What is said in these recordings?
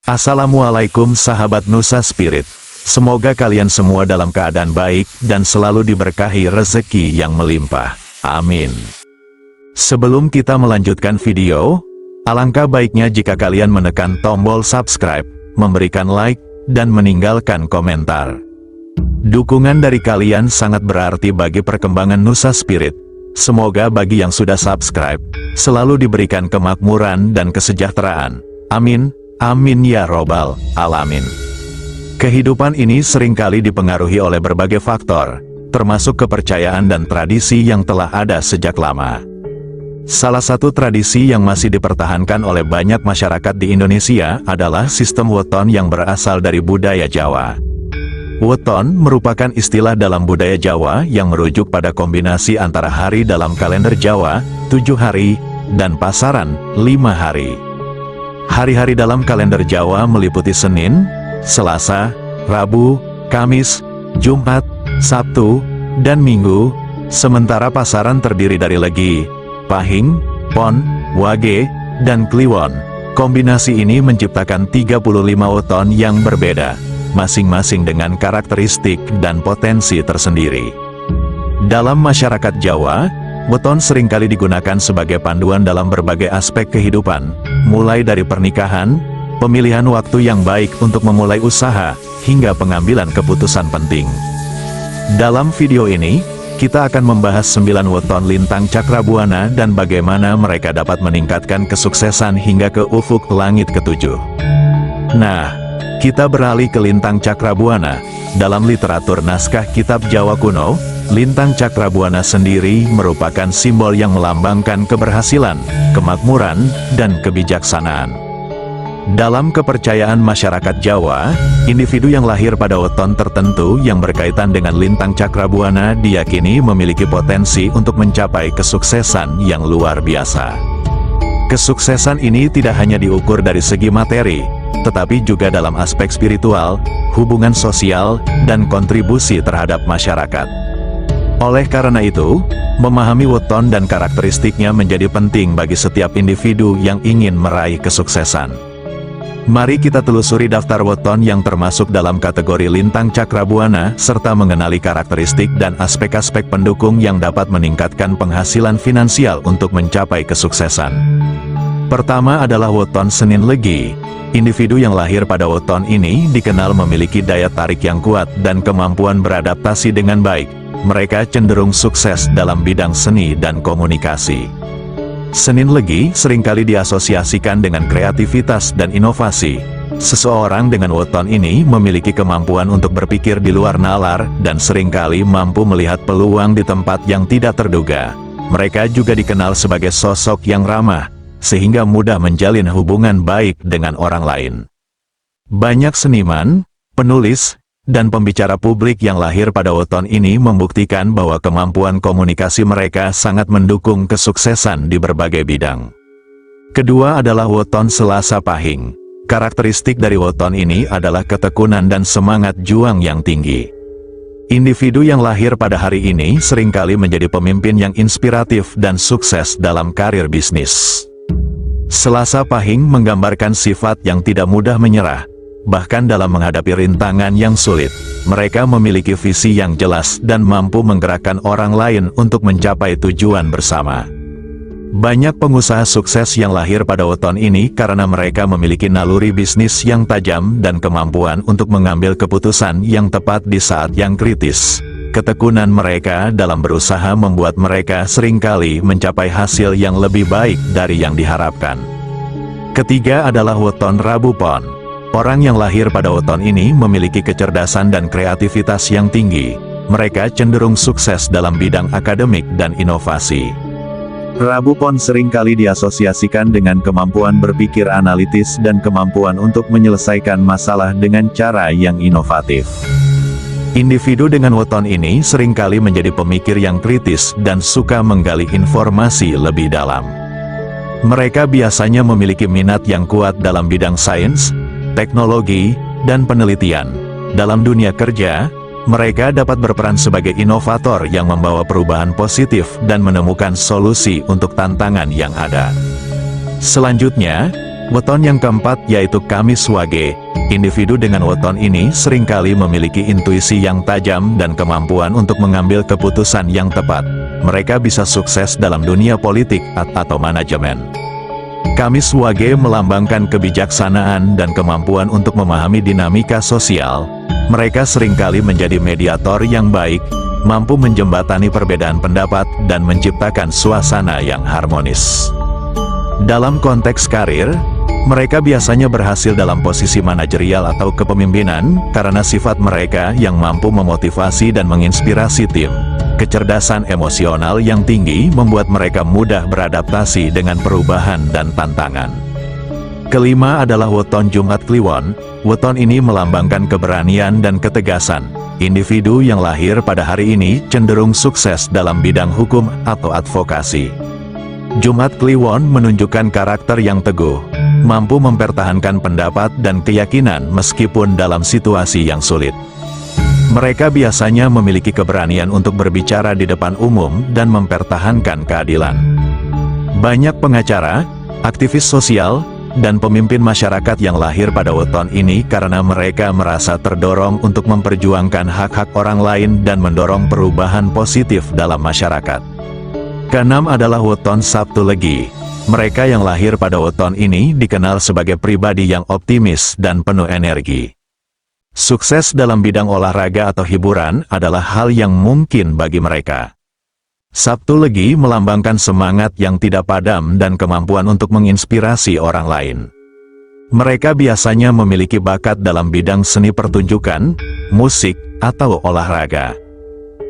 Assalamualaikum sahabat Nusa Spirit. Semoga kalian semua dalam keadaan baik dan selalu diberkahi rezeki yang melimpah. Amin. Sebelum kita melanjutkan video, alangkah baiknya jika kalian menekan tombol subscribe, memberikan like, dan meninggalkan komentar. Dukungan dari kalian sangat berarti bagi perkembangan Nusa Spirit. Semoga bagi yang sudah subscribe, selalu diberikan kemakmuran dan kesejahteraan. Amin. Amin ya robbal alamin. Kehidupan ini seringkali dipengaruhi oleh berbagai faktor, termasuk kepercayaan dan tradisi yang telah ada sejak lama. Salah satu tradisi yang masih dipertahankan oleh banyak masyarakat di Indonesia adalah sistem weton yang berasal dari budaya Jawa. Weton merupakan istilah dalam budaya Jawa yang merujuk pada kombinasi antara hari dalam kalender Jawa, 7 hari, dan pasaran, 5 hari. Hari-hari dalam kalender Jawa meliputi Senin, Selasa, Rabu, Kamis, Jumat, Sabtu, dan Minggu, sementara pasaran terdiri dari Legi, Pahing, Pon, Wage, dan Kliwon. Kombinasi ini menciptakan 35 weton yang berbeda, masing-masing dengan karakteristik dan potensi tersendiri. Dalam masyarakat Jawa, weton seringkali digunakan sebagai panduan dalam berbagai aspek kehidupan, mulai dari pernikahan, pemilihan waktu yang baik untuk memulai usaha, hingga pengambilan keputusan penting. Dalam video ini, kita akan membahas 9 weton lintang cakrabuana dan bagaimana mereka dapat meningkatkan kesuksesan hingga ke ufuk langit ketujuh. Nah, kita beralih ke lintang cakrabuana. Dalam literatur naskah kitab Jawa kuno, lintang cakrabuana sendiri merupakan simbol yang melambangkan keberhasilan, kemakmuran, dan kebijaksanaan. Dalam kepercayaan masyarakat Jawa, individu yang lahir pada weton tertentu yang berkaitan dengan lintang cakrabuana diyakini memiliki potensi untuk mencapai kesuksesan yang luar biasa. Kesuksesan ini tidak hanya diukur dari segi materi, tetapi juga dalam aspek spiritual, hubungan sosial, dan kontribusi terhadap masyarakat. Oleh karena itu, memahami weton dan karakteristiknya menjadi penting bagi setiap individu yang ingin meraih kesuksesan. Mari kita telusuri daftar weton yang termasuk dalam kategori lintang cakrabuana, serta mengenali karakteristik dan aspek-aspek pendukung yang dapat meningkatkan penghasilan finansial untuk mencapai kesuksesan. Pertama adalah weton Senin Legi. Individu yang lahir pada weton ini dikenal memiliki daya tarik yang kuat dan kemampuan beradaptasi dengan baik. Mereka cenderung sukses dalam bidang seni dan komunikasi. Senin Legi seringkali diasosiasikan dengan kreativitas dan inovasi. Seseorang dengan weton ini memiliki kemampuan untuk berpikir di luar nalar dan seringkali mampu melihat peluang di tempat yang tidak terduga. Mereka juga dikenal sebagai sosok yang ramah, sehingga mudah menjalin hubungan baik dengan orang lain. Banyak seniman, penulis, dan pembicara publik yang lahir pada weton ini membuktikan bahwa kemampuan komunikasi mereka sangat mendukung kesuksesan di berbagai bidang. Kedua adalah weton Selasa Pahing. Karakteristik dari weton ini adalah ketekunan dan semangat juang yang tinggi. Individu yang lahir pada hari ini seringkali menjadi pemimpin yang inspiratif dan sukses dalam karir bisnis. Selasa Pahing menggambarkan sifat yang tidak mudah menyerah. Bahkan dalam menghadapi rintangan yang sulit, mereka memiliki visi yang jelas dan mampu menggerakkan orang lain untuk mencapai tujuan bersama. Banyak pengusaha sukses yang lahir pada weton ini karena mereka memiliki naluri bisnis yang tajam dan kemampuan untuk mengambil keputusan yang tepat di saat yang kritis. Ketekunan mereka dalam berusaha membuat mereka seringkali mencapai hasil yang lebih baik dari yang diharapkan. Ketiga adalah weton Rabu Pon. Orang yang lahir pada weton ini memiliki kecerdasan dan kreativitas yang tinggi. Mereka cenderung sukses dalam bidang akademik dan inovasi. Rabu Pon seringkali diasosiasikan dengan kemampuan berpikir analitis dan kemampuan untuk menyelesaikan masalah dengan cara yang inovatif. Individu dengan weton ini seringkali menjadi pemikir yang kritis dan suka menggali informasi lebih dalam. Mereka biasanya memiliki minat yang kuat dalam bidang sains, teknologi, dan penelitian. Dalam dunia kerja, mereka dapat berperan sebagai inovator yang membawa perubahan positif dan menemukan solusi untuk tantangan yang ada. Selanjutnya, Weton yang keempat yaitu Kamis Wage. Individu dengan weton ini seringkali memiliki intuisi yang tajam dan kemampuan untuk mengambil keputusan yang tepat. Mereka bisa sukses dalam dunia politik atau manajemen. Kamis Wage melambangkan kebijaksanaan dan kemampuan untuk memahami dinamika sosial. Mereka seringkali menjadi mediator yang baik, mampu menjembatani perbedaan pendapat dan menciptakan suasana yang harmonis. Dalam konteks karir, mereka biasanya berhasil dalam posisi manajerial atau kepemimpinan karena sifat mereka yang mampu memotivasi dan menginspirasi tim. Kecerdasan emosional yang tinggi membuat mereka mudah beradaptasi dengan perubahan dan tantangan. Kelima adalah weton Jumat Kliwon. Weton ini melambangkan keberanian dan ketegasan. Individu yang lahir pada hari ini cenderung sukses dalam bidang hukum atau advokasi. Jumat Kliwon menunjukkan karakter yang teguh, mampu mempertahankan pendapat dan keyakinan meskipun dalam situasi yang sulit. Mereka biasanya memiliki keberanian untuk berbicara di depan umum dan mempertahankan keadilan. Banyak pengacara, aktivis sosial, dan pemimpin masyarakat yang lahir pada weton ini karena mereka merasa terdorong untuk memperjuangkan hak-hak orang lain dan mendorong perubahan positif dalam masyarakat. Keenam adalah weton Sabtu Legi. Mereka yang lahir pada weton ini dikenal sebagai pribadi yang optimis dan penuh energi. Sukses dalam bidang olahraga atau hiburan adalah hal yang mungkin bagi mereka. Sabtu Legi melambangkan semangat yang tidak padam dan kemampuan untuk menginspirasi orang lain. Mereka biasanya memiliki bakat dalam bidang seni pertunjukan, musik, atau olahraga.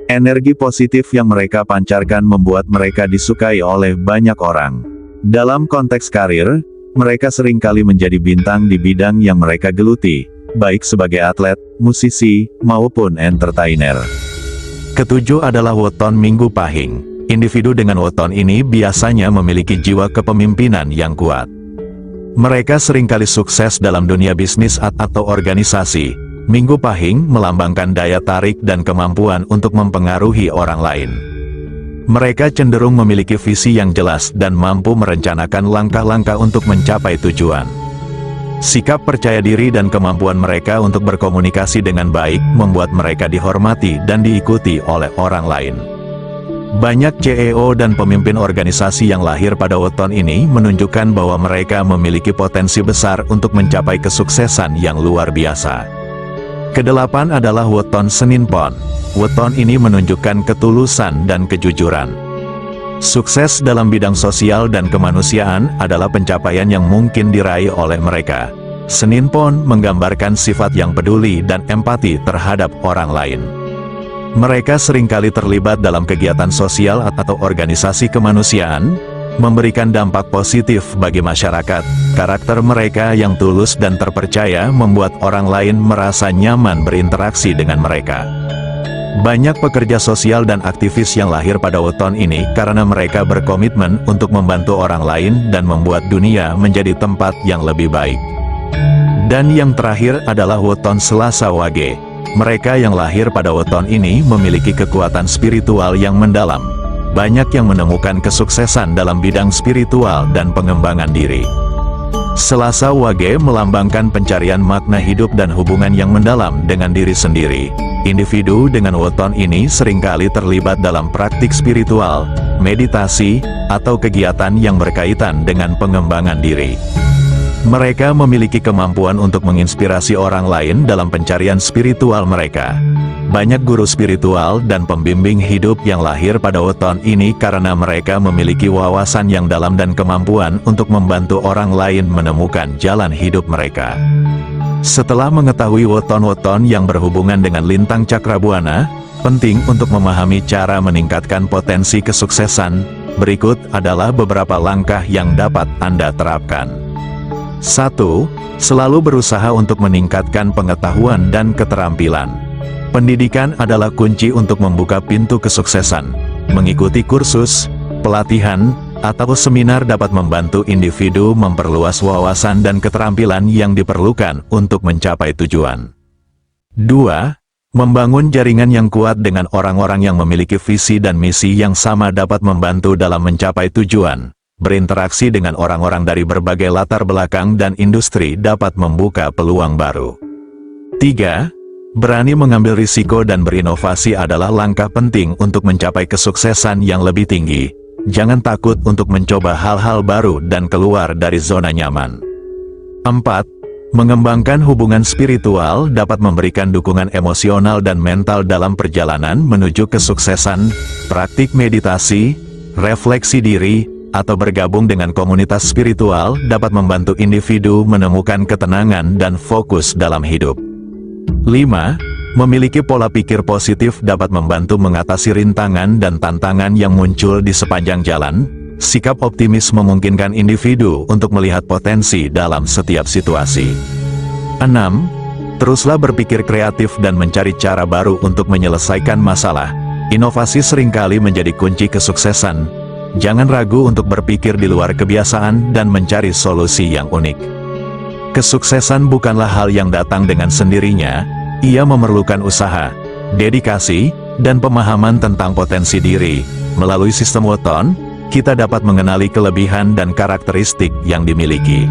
Energi positif yang mereka pancarkan membuat mereka disukai oleh banyak orang. Dalam konteks karir, mereka seringkali menjadi bintang di bidang yang mereka geluti, baik sebagai atlet, musisi, maupun entertainer. Ketujuh adalah weton Minggu Pahing. Individu dengan weton ini biasanya memiliki jiwa kepemimpinan yang kuat. Mereka seringkali sukses dalam dunia bisnis atau organisasi. Minggu Pahing melambangkan daya tarik dan kemampuan untuk mempengaruhi orang lain. Mereka cenderung memiliki visi yang jelas dan mampu merencanakan langkah-langkah untuk mencapai tujuan. Sikap percaya diri dan kemampuan mereka untuk berkomunikasi dengan baik membuat mereka dihormati dan diikuti oleh orang lain. Banyak CEO dan pemimpin organisasi yang lahir pada weton ini menunjukkan bahwa mereka memiliki potensi besar untuk mencapai kesuksesan yang luar biasa. Kedelapan adalah weton Senin Pon. Weton ini menunjukkan ketulusan dan kejujuran. Sukses dalam bidang sosial dan kemanusiaan adalah pencapaian yang mungkin diraih oleh mereka. Senin Pon menggambarkan sifat yang peduli dan empati terhadap orang lain. Mereka seringkali terlibat dalam kegiatan sosial atau organisasi kemanusiaan, memberikan dampak positif bagi masyarakat. Karakter mereka yang tulus dan terpercaya membuat orang lain merasa nyaman berinteraksi dengan mereka. Banyak pekerja sosial dan aktivis yang lahir pada weton ini karena mereka berkomitmen untuk membantu orang lain dan membuat dunia menjadi tempat yang lebih baik. Dan yang terakhir adalah weton Selasa Wage. Mereka yang lahir pada weton ini memiliki kekuatan spiritual yang mendalam. Banyak yang menemukan kesuksesan dalam bidang spiritual dan pengembangan diri. Selasa Wage melambangkan pencarian makna hidup dan hubungan yang mendalam dengan diri sendiri. Individu dengan weton ini seringkali terlibat dalam praktik spiritual, meditasi, atau kegiatan yang berkaitan dengan pengembangan diri. Mereka memiliki kemampuan untuk menginspirasi orang lain dalam pencarian spiritual mereka. Banyak guru spiritual dan pembimbing hidup yang lahir pada weton ini karena mereka memiliki wawasan yang dalam dan kemampuan untuk membantu orang lain menemukan jalan hidup mereka. Setelah mengetahui weton-weton yang berhubungan dengan lintang Cakrabuana, penting untuk memahami cara meningkatkan potensi kesuksesan. Berikut adalah beberapa langkah yang dapat Anda terapkan. 1. Selalu berusaha untuk meningkatkan pengetahuan dan keterampilan. Pendidikan adalah kunci untuk membuka pintu kesuksesan. Mengikuti kursus, pelatihan, atau seminar dapat membantu individu memperluas wawasan dan keterampilan yang diperlukan untuk mencapai tujuan. 2. Membangun jaringan yang kuat dengan orang-orang yang memiliki visi dan misi yang sama dapat membantu dalam mencapai tujuan. Berinteraksi dengan orang-orang dari berbagai latar belakang dan industri dapat membuka peluang baru. 3. Berani mengambil risiko dan berinovasi adalah langkah penting untuk mencapai kesuksesan yang lebih tinggi. Jangan takut untuk mencoba hal-hal baru dan keluar dari zona nyaman. 4. Mengembangkan hubungan spiritual dapat memberikan dukungan emosional dan mental dalam perjalanan menuju kesuksesan. Praktik meditasi, refleksi diri, atau bergabung dengan komunitas spiritual dapat membantu individu menemukan ketenangan dan fokus dalam hidup. 5. Memiliki pola pikir positif dapat membantu mengatasi rintangan dan tantangan yang muncul di sepanjang jalan. Sikap optimis memungkinkan individu untuk melihat potensi dalam setiap situasi. 6. Teruslah berpikir kreatif dan mencari cara baru untuk menyelesaikan masalah. Inovasi seringkali menjadi kunci kesuksesan. Jangan ragu untuk berpikir di luar kebiasaan dan mencari solusi yang unik. Kesuksesan bukanlah hal yang datang dengan sendirinya, ia memerlukan usaha, dedikasi, dan pemahaman tentang potensi diri. Melalui sistem weton, kita dapat mengenali kelebihan dan karakteristik yang dimiliki.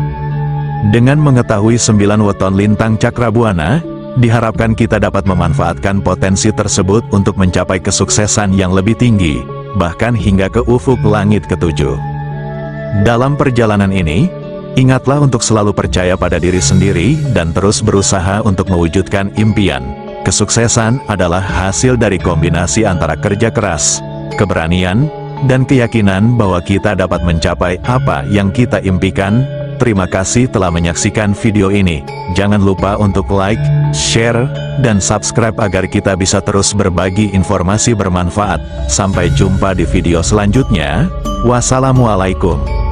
Dengan mengetahui 9 weton lintang cakrabuana, diharapkan kita dapat memanfaatkan potensi tersebut untuk mencapai kesuksesan yang lebih tinggi, bahkan hingga ke ufuk langit ketujuh. Dalam perjalanan ini, ingatlah untuk selalu percaya pada diri sendiri dan terus berusaha untuk mewujudkan impian. Kesuksesan adalah hasil dari kombinasi antara kerja keras, keberanian, dan keyakinan bahwa kita dapat mencapai apa yang kita impikan. Terima kasih telah menyaksikan video ini. Jangan lupa untuk like, share, dan subscribe agar kita bisa terus berbagi informasi bermanfaat. Sampai jumpa di video selanjutnya. Wassalamualaikum.